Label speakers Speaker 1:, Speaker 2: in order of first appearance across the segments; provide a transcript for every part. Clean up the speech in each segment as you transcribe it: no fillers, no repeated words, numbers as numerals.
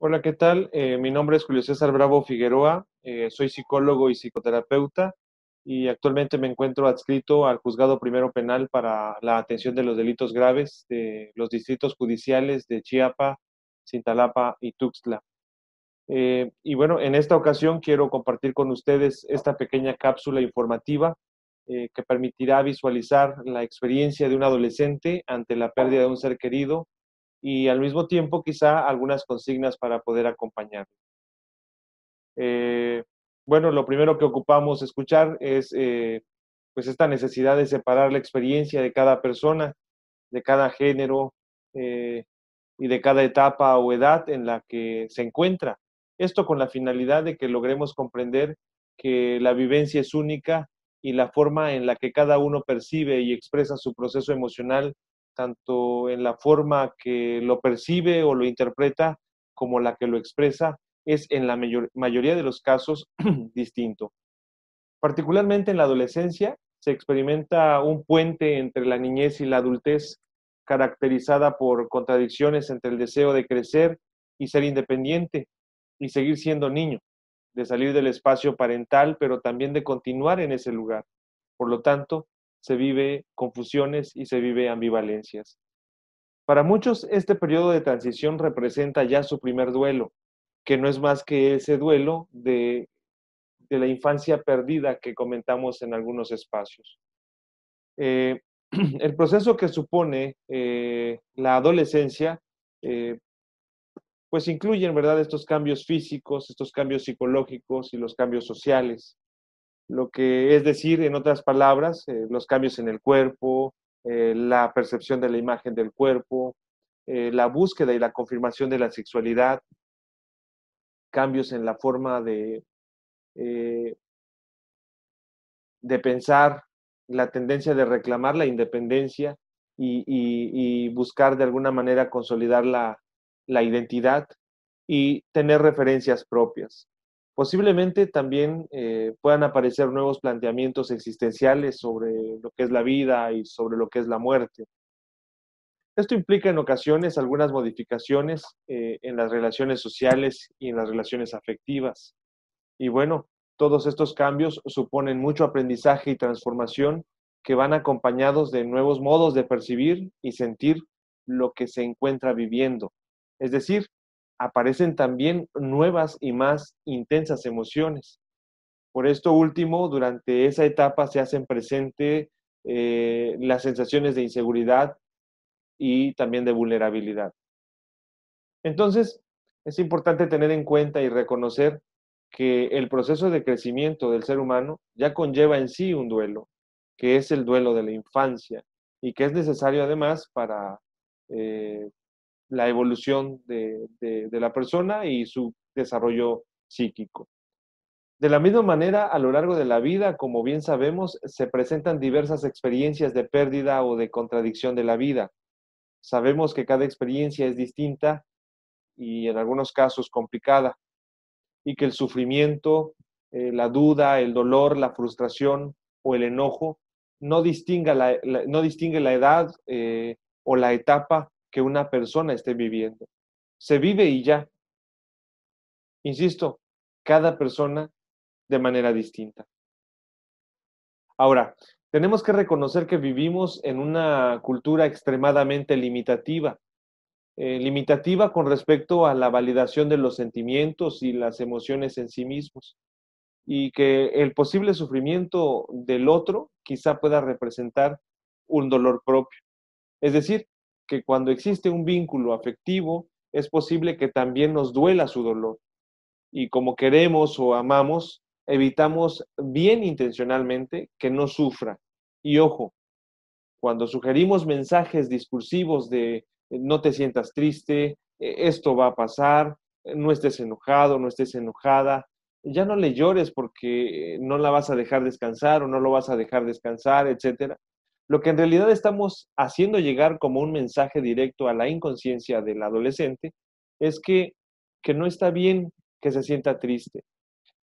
Speaker 1: Hola, ¿qué tal? Mi nombre es Julio César Bravo Figueroa, soy psicólogo y psicoterapeuta y actualmente me encuentro adscrito al Juzgado Primero Penal para la atención de los delitos graves de los distritos judiciales de Chiapa, Cintalapa y Tuxtla. Y bueno, en esta ocasión quiero compartir con ustedes esta pequeña cápsula informativa que permitirá visualizar la experiencia de un adolescente ante la pérdida de un ser querido y al mismo tiempo quizá algunas consignas para poder acompañar. Eh, bueno, lo primero que ocupamos escuchar es pues esta necesidad de separar la experiencia de cada persona, de cada género eh, y de cada etapa o edad en la que se encuentra. Esto con la finalidad de que logremos comprender que la vivencia es única y la forma en la que cada uno percibe y expresa su proceso emocional, tanto en la forma que lo percibe o lo interpreta como la que lo expresa, es en la mayoría de los casos distinto. Particularmente en la adolescencia se experimenta un puente entre la niñez y la adultez, caracterizada por contradicciones entre el deseo de crecer y ser independiente y seguir siendo niño, de salir del espacio parental, pero también de continuar en ese lugar. Por lo tanto, se vive confusiones y se vive ambivalencias. Para muchos, este periodo de transición representa ya su primer duelo, que no es más que ese duelo de la infancia perdida que comentamos en algunos espacios. Eh, el proceso que supone la adolescencia, eh, pues incluye en verdad estos cambios físicos, estos cambios psicológicos y los cambios sociales. Lo que es decir, en otras palabras, los cambios en el cuerpo, la percepción de la imagen del cuerpo, la búsqueda y la confirmación de la sexualidad, cambios en la forma eh, de pensar, la tendencia de reclamar la independencia y buscar de alguna manera consolidar la identidad y tener referencias propias. Posiblemente también puedan aparecer nuevos planteamientos existenciales sobre lo que es la vida y sobre lo que es la muerte. Esto implica en ocasiones algunas modificaciones en las relaciones sociales y en las relaciones afectivas. Y bueno, todos estos cambios suponen mucho aprendizaje y transformación que van acompañados de nuevos modos de percibir y sentir lo que se encuentra viviendo. Es decir, aparecen también nuevas y más intensas emociones. Por esto último, durante esa etapa se hacen presente las sensaciones de inseguridad y también de vulnerabilidad. Entonces, es importante tener en cuenta y reconocer que el proceso de crecimiento del ser humano ya conlleva en sí un duelo, que es el duelo de la infancia y que es necesario además para eh, la evolución de la persona y su desarrollo psíquico. De la misma manera, a lo largo de la vida, como bien sabemos, se presentan diversas experiencias de pérdida o de contradicción de la vida. Sabemos que cada experiencia es distinta y en algunos casos complicada, y que el sufrimiento, la duda, el dolor, la frustración o el enojo no distingue la edad o la etapa que una persona esté viviendo. Se vive y ya, insisto, cada persona de manera distinta. Ahora, tenemos que reconocer que vivimos en una cultura extremadamente limitativa con respecto a la validación de los sentimientos y las emociones en sí mismos, y que el posible sufrimiento del otro quizá pueda representar un dolor propio. Es decir, que cuando existe un vínculo afectivo, es posible que también nos duela su dolor. Y como queremos o amamos, evitamos bien intencionalmente que no sufra. Y ojo, cuando sugerimos mensajes discursivos de no te sientas triste, esto va a pasar, no estés enojado, no estés enojada, ya no le llores porque no la vas a dejar descansar o no lo vas a dejar descansar, etcétera. Lo que en realidad estamos haciendo llegar como un mensaje directo a la inconsciencia del adolescente es que no está bien que se sienta triste,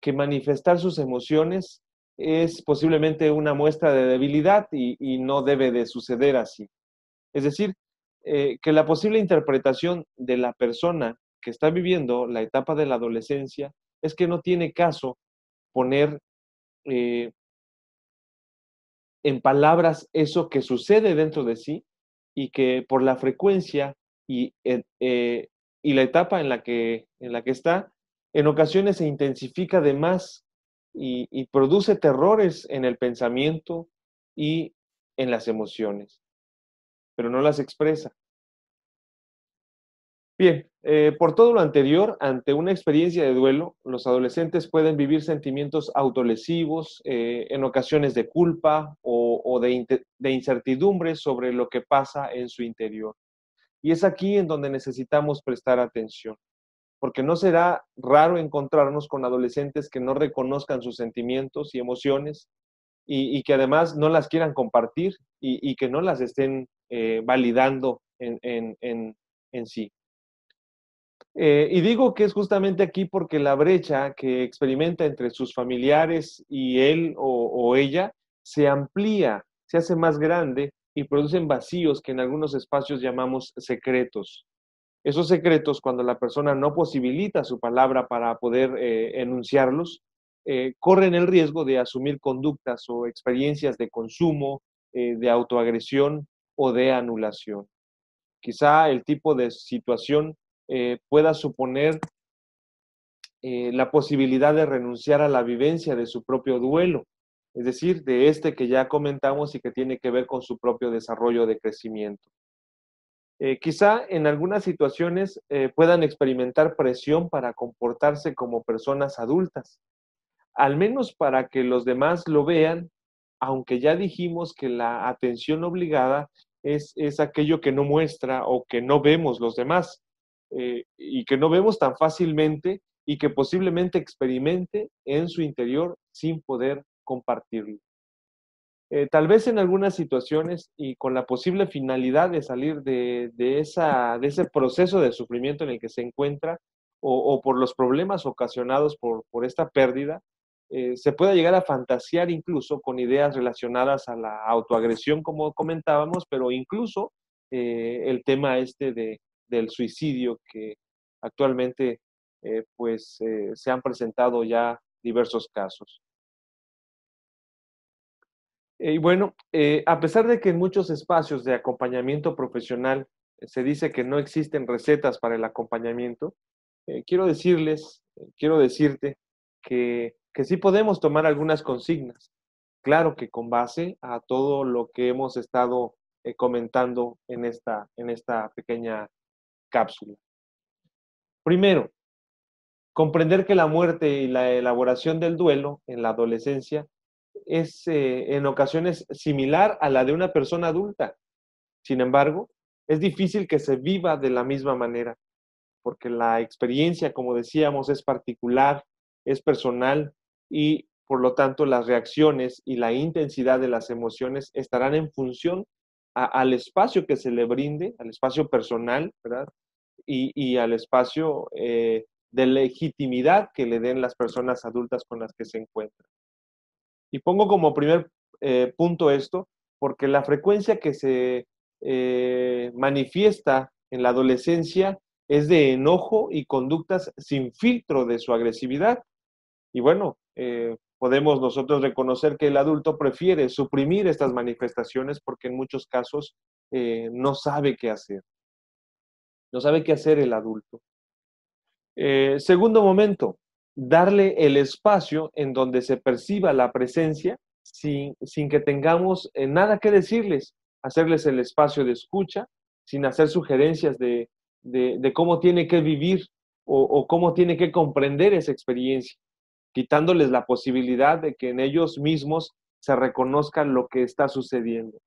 Speaker 1: que manifestar sus emociones es posiblemente una muestra de debilidad y no debe de suceder así. Es decir, que la posible interpretación de la persona que está viviendo la etapa de la adolescencia es que no tiene caso poner en palabras eso que sucede dentro de sí y que por la frecuencia y, y la etapa en la que está, en ocasiones se intensifica de más y produce terrores en el pensamiento y en las emociones, pero no las expresa. Bien, por todo lo anterior, ante una experiencia de duelo, los adolescentes pueden vivir sentimientos autolesivos, en ocasiones de culpa o de incertidumbre sobre lo que pasa en su interior. Y es aquí en donde necesitamos prestar atención, porque no será raro encontrarnos con adolescentes que no reconozcan sus sentimientos y emociones y que además no las quieran compartir y que no las estén validando en sí. Y digo que es justamente aquí porque la brecha que experimenta entre sus familiares y él o ella se amplía, se hace más grande y producen vacíos que en algunos espacios llamamos secretos. Esos secretos, cuando la persona no posibilita su palabra para poder enunciarlos, corren el riesgo de asumir conductas o experiencias de consumo, de autoagresión o de anulación. Quizá el tipo de situación pueda suponer la posibilidad de renunciar a la vivencia de su propio duelo, es decir, de este que ya comentamos y que tiene que ver con su propio desarrollo de crecimiento. Quizá en algunas situaciones puedan experimentar presión para comportarse como personas adultas, al menos para que los demás lo vean, aunque ya dijimos que la atención obligada es aquello que no muestra o que no vemos los demás y que no vemos tan fácilmente y que posiblemente experimente en su interior sin poder compartirlo. Tal vez en algunas situaciones y con la posible finalidad de salir de ese proceso de sufrimiento en el que se encuentra o por los problemas ocasionados por esta pérdida, se pueda llegar a fantasear incluso con ideas relacionadas a la autoagresión, como comentábamos, pero incluso el tema del suicidio que actualmente se han presentado ya diversos casos. Y bueno, a pesar de que en muchos espacios de acompañamiento profesional se dice que no existen recetas para el acompañamiento, quiero decirte que sí podemos tomar algunas consignas. Claro que con base a todo lo que hemos estado comentando en esta pequeña cápsula. Primero, comprender que la muerte y la elaboración del duelo en la adolescencia es en ocasiones similar a la de una persona adulta. Sin embargo, es difícil que se viva de la misma manera, porque la experiencia, como decíamos, es particular, es personal y por lo tanto las reacciones y la intensidad de las emociones estarán en función al espacio que se le brinde, al espacio personal, ¿verdad? Y al espacio de legitimidad que le den las personas adultas con las que se encuentran. Y pongo como primer punto esto, porque la frecuencia que se manifiesta en la adolescencia es de enojo y conductas sin filtro de su agresividad. Y bueno, podemos nosotros reconocer que el adulto prefiere suprimir estas manifestaciones porque en muchos casos no sabe qué hacer. No sabe qué hacer el adulto. Segundo momento, darle el espacio en donde se perciba la presencia sin que tengamos nada que decirles, hacerles el espacio de escucha, sin hacer sugerencias de cómo tiene que vivir o cómo tiene que comprender esa experiencia, quitándoles la posibilidad de que en ellos mismos se reconozca lo que está sucediendo.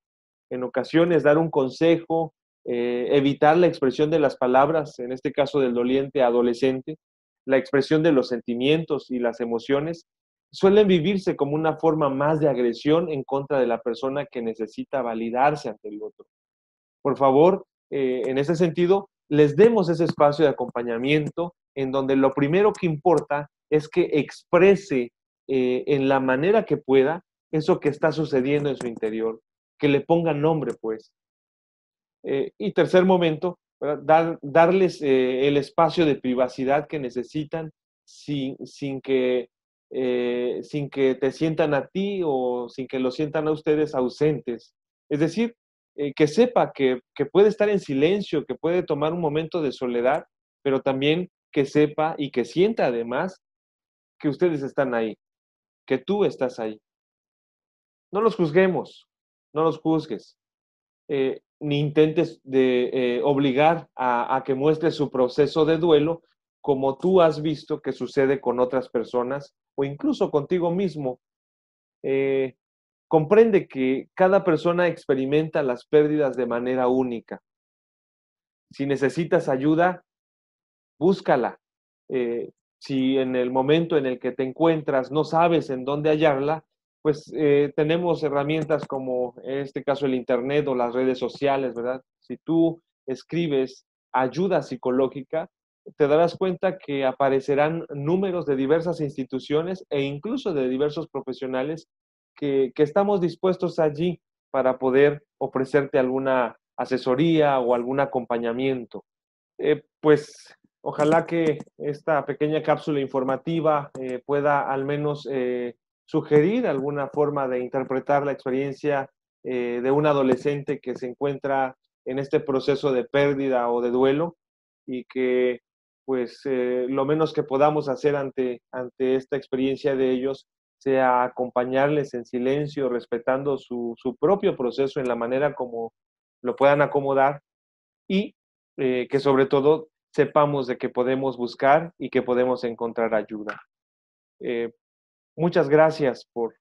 Speaker 1: En ocasiones dar un consejo, evitar la expresión de las palabras, en este caso del doliente adolescente, la expresión de los sentimientos y las emociones, suelen vivirse como una forma más de agresión en contra de la persona que necesita validarse ante el otro. Por favor, en ese sentido, les demos ese espacio de acompañamiento en donde lo primero que importa es que exprese en la manera que pueda eso que está sucediendo en su interior, que le ponga nombre, pues. Y tercer momento, ¿verdad? Darles el espacio de privacidad que necesitan sin que te sientan a ti o sin que lo sientan a ustedes ausentes. Es decir, que sepa que puede estar en silencio, que puede tomar un momento de soledad, pero también que sepa y que sienta además que ustedes están ahí, que tú estás ahí. No los juzguemos, no los juzgues, ni intentes obligar a que muestre su proceso de duelo como tú has visto que sucede con otras personas o incluso contigo mismo. Eh, Comprende que cada persona experimenta las pérdidas de manera única. Si necesitas ayuda, búscala. Eh, si en el momento en el que te encuentras no sabes en dónde hallarla, pues tenemos herramientas como en este caso el Internet o las redes sociales, ¿verdad? Si tú escribes ayuda psicológica, te darás cuenta que aparecerán números de diversas instituciones e incluso de diversos profesionales que estamos dispuestos allí para poder ofrecerte alguna asesoría o algún acompañamiento. Pues ojalá que esta pequeña cápsula informativa pueda al menos sugerir alguna forma de interpretar la experiencia de un adolescente que se encuentra en este proceso de pérdida o de duelo y que pues lo menos que podamos hacer ante esta experiencia de ellos sea acompañarles en silencio, respetando su propio proceso en la manera como lo puedan acomodar y que sobre todo sepamos de que podemos buscar y que podemos encontrar ayuda. Eh, Muchas gracias por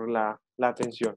Speaker 1: la atención.